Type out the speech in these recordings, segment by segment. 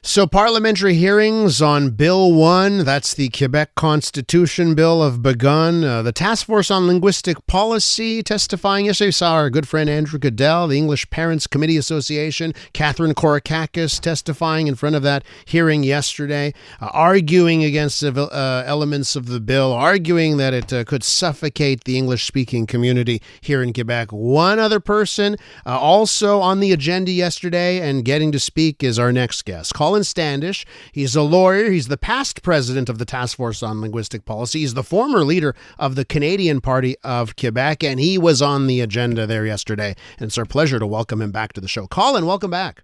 So parliamentary hearings on Bill 1, that's the Quebec Constitution Bill, have begun. The Task Force on Linguistic Policy testifying yesterday. We saw our good friend Andrew Goodell, the English Parents Committee Association, Catherine Korakakis testifying in front of that hearing yesterday, arguing against elements of the bill, arguing that it could suffocate the English-speaking community here in Quebec. One other person also on the agenda yesterday and getting to speak is our next guest, Colin Standish. He's a lawyer. He's the past president of the Task Force on Linguistic Policy. He's the former leader of the Canadian Party of Quebec, and he was on the agenda there yesterday. And it's our pleasure to welcome him back to the show. Colin, welcome back.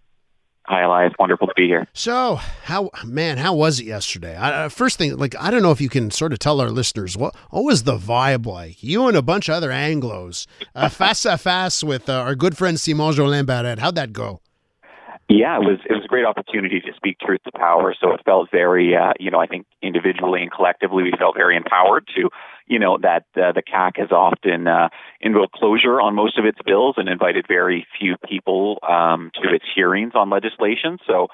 Hi, Elias. Wonderful to be here. So, how was it yesterday? First thing, I don't know if you can sort of tell our listeners, what was the vibe like? You and a bunch of other Anglos, face à face with our good friend Simon Jolin Barrette. How'd that go? Yeah, it was a great opportunity to speak truth to power. So it felt very, I think individually and collectively, we felt very empowered to, that the CAQ has often invoked closure on most of its bills and invited very few people to its hearings on legislation. So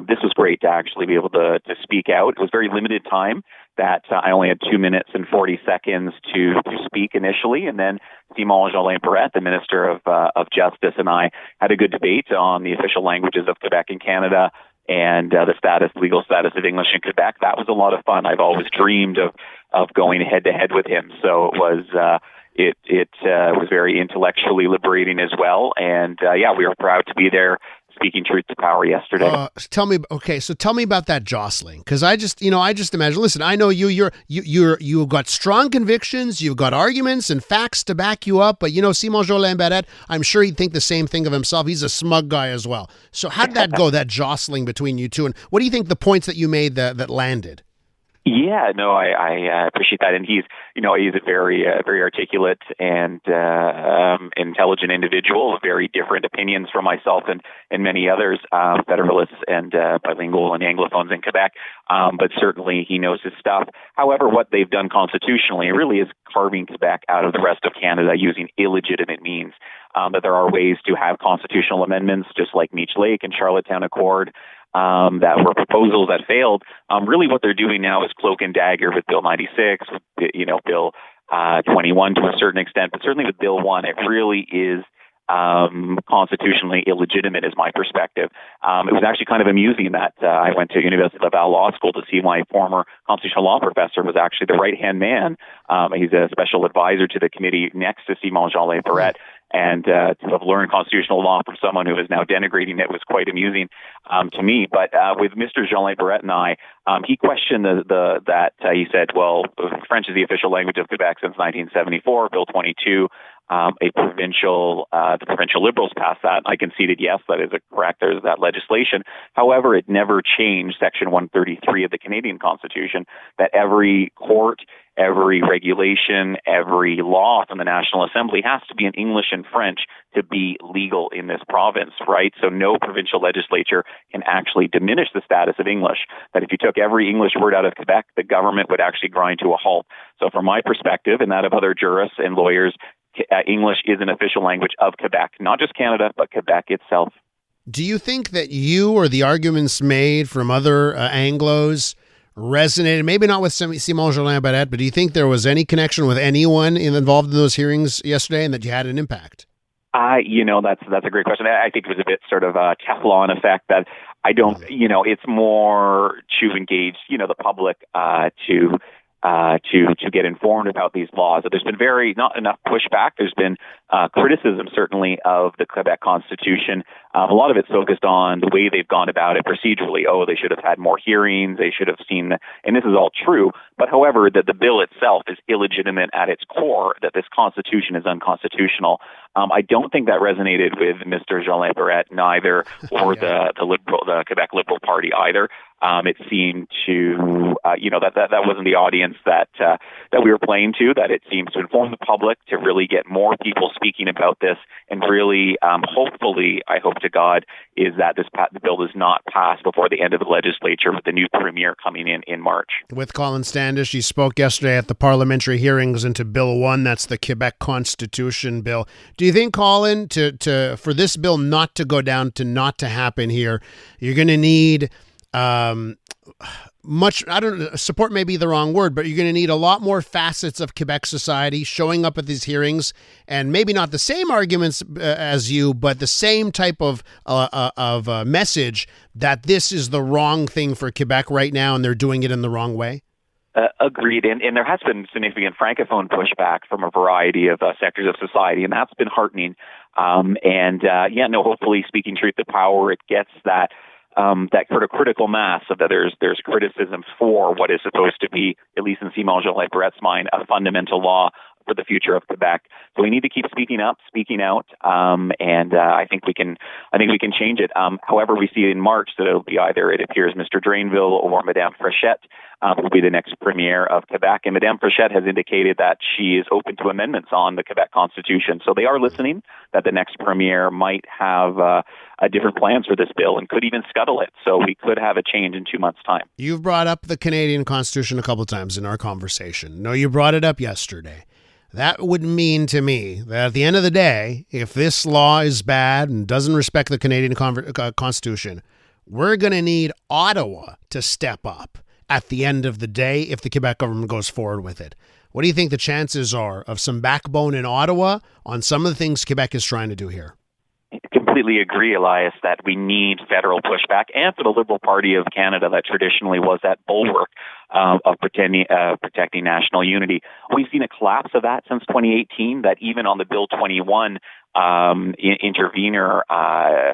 this was great to actually be able to speak out. It was very limited time that I only had 2 minutes and 40 seconds to speak initially. And then Simon Jolin Barrette, the Minister of Justice, and I had a good debate on the official languages of Quebec and Canada and the legal status of English in Quebec. That was a lot of fun. I've always dreamed of going head to head with him. So it was was very intellectually liberating as well. And we were proud to be there speaking truth to power yesterday. Tell me about that jostling, because I just imagine. Listen, I know you've got strong convictions, you've got arguments and facts to back you up. But Simon Jolin Barrette, I'm sure he'd think the same thing of himself. He's a smug guy as well. So how did that go? That jostling between you two, and what do you think the points that you made that landed? Yeah, no, I appreciate that, and he's a very articulate and intelligent individual with very different opinions from myself and many others, Federalists and bilingual and Anglophones in Quebec. But certainly he knows his stuff. However, what they've done constitutionally really is carving Quebec out of the rest of Canada using illegitimate means. That there are ways to have constitutional amendments, just like Meech Lake and Charlottetown Accord. That were proposals that failed. Really what they're doing now is cloak and dagger with Bill 96, Bill 21 to a certain extent, but certainly with Bill 1, it really is constitutionally illegitimate is my perspective. It was actually kind of amusing that I went to University of Laval Law School to see my former constitutional law professor was actually the right-hand man. He's a special advisor to the committee next to Simon Jolin Barrette. And to have learned constitutional law from someone who is now denigrating it was quite amusing to me. But with Mr. Jolin Barrette and I, he questioned he said, well, French is the official language of Quebec since 1974, Bill 22. The provincial Liberals passed that. I conceded, yes, that is correct. There's that legislation. However, it never changed Section 133 of the Canadian Constitution that every court, every regulation, every law from the National Assembly has to be in English and French to be legal in this province, right? So no provincial legislature can actually diminish the status of English. That if you took every English word out of Quebec, the government would actually grind to a halt. So from my perspective and that of other jurists and lawyers, English is an official language of Quebec, not just Canada, but Quebec itself. Do you think that you or the arguments made from other Anglos resonated, maybe not with Simon Jolin Barrette, but do you think there was any connection with anyone involved in those hearings yesterday and that you had an impact? That's a great question. I think it was a bit sort of a Teflon effect that I don't, it's more to engage, the public to get informed about these laws. There's been not enough pushback. There's been criticism, certainly, of the Quebec Constitution. A lot of it's focused on the way they've gone about it procedurally. Oh, they should have had more hearings. They should have seen, and this is all true. But however, that the bill itself is illegitimate at its core, that this Constitution is unconstitutional. I don't think that resonated with Mr. Jolin Barrette neither, or the Quebec Liberal Party either. It seemed to, that wasn't the audience that we were playing to, that it seems to inform the public, to really get more people speaking about this, and really, hopefully, I hope to God, is that the bill does not pass before the end of the legislature with the new premier coming in March. With Colin Standish, he spoke yesterday at the parliamentary hearings into Bill 1, that's the Quebec Constitution bill. Do you think, Colin, for this bill not to go down, not to happen here, you're going to need support may be the wrong word, but you're going to need a lot more facets of Quebec society showing up at these hearings, and maybe not the same arguments as you, but the same type of message that this is the wrong thing for Quebec right now, and they're doing it in the wrong way. Agreed. And there has been significant Francophone pushback from a variety of sectors of society, and that's been heartening. Hopefully, speaking truth to power, it gets that sort of critical mass of that there's criticism for what is supposed to be, at least in Simon Jolin-Barrett's mind, a fundamental law for the future of Quebec. So we need to keep speaking up, speaking out, and I think we can change it. However, we see in March that it'll be either, it appears, Mr. Drainville or Madame Frechette will be the next premier of Quebec. And Madame Frechette has indicated that she is open to amendments on the Quebec Constitution. So they are listening, that the next premier might have different plans for this bill and could even scuttle it. So we could have a change in 2 months' time. You've brought up the Canadian Constitution a couple of times in our conversation. No, you brought it up yesterday. That would mean to me that at the end of the day, if this law is bad and doesn't respect the Canadian Constitution, we're going to need Ottawa to step up at the end of the day if the Quebec government goes forward with it. What do you think the chances are of some backbone in Ottawa on some of the things Quebec is trying to do here? I completely agree, Elias, that we need federal pushback, and for the Liberal Party of Canada that traditionally was that bulwark of protecting national unity. We've seen a collapse of that since 2018, that even on the Bill 21 intervener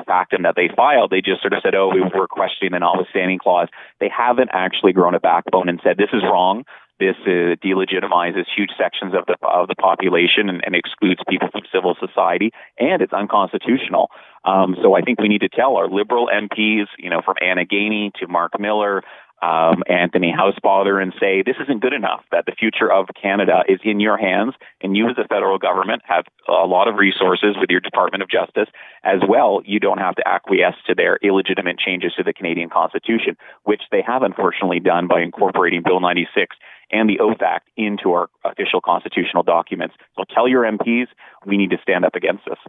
factum that they filed, they just sort of said, we're questioning the notwithstanding clause. They haven't actually grown a backbone and said, this is wrong. This delegitimizes huge sections of the population and excludes people from civil society, and it's unconstitutional. So I think we need to tell our Liberal MPs, from Anna Gainey to Mark Miller, Anthony Housefather, and say this isn't good enough, that the future of Canada is in your hands, and you as a federal government have a lot of resources with your Department of Justice as well. You don't have to acquiesce to their illegitimate changes to the Canadian Constitution, which they have unfortunately done by incorporating Bill 96 and the Oath Act into our official constitutional documents. So tell your MPs we need to stand up against this.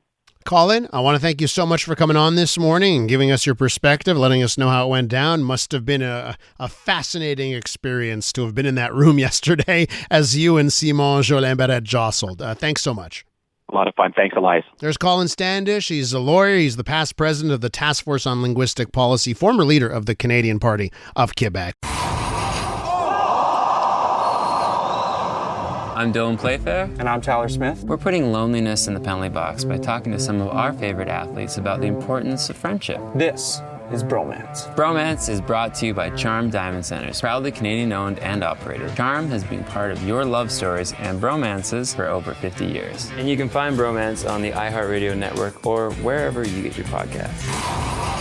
Colin, I want to thank you so much for coming on this morning and giving us your perspective, letting us know how it went down. Must have been a fascinating experience to have been in that room yesterday as you and Simon Jolin-Barrette jostled. Thanks so much. A lot of fun. Thanks, Elias. There's Colin Standish. He's a lawyer. He's the past president of the Task Force on Linguistic Policy, former leader of the Canadian Party of Quebec. I'm Dylan Playfair. And I'm Tyler Smith. We're putting loneliness in the penalty box by talking to some of our favorite athletes about the importance of friendship. This is Bromance. Bromance is brought to you by Charm Diamond Centers, proudly Canadian-owned and operated. Charm has been part of your love stories and bromances for over 50 years. And you can find Bromance on the iHeartRadio network or wherever you get your podcasts.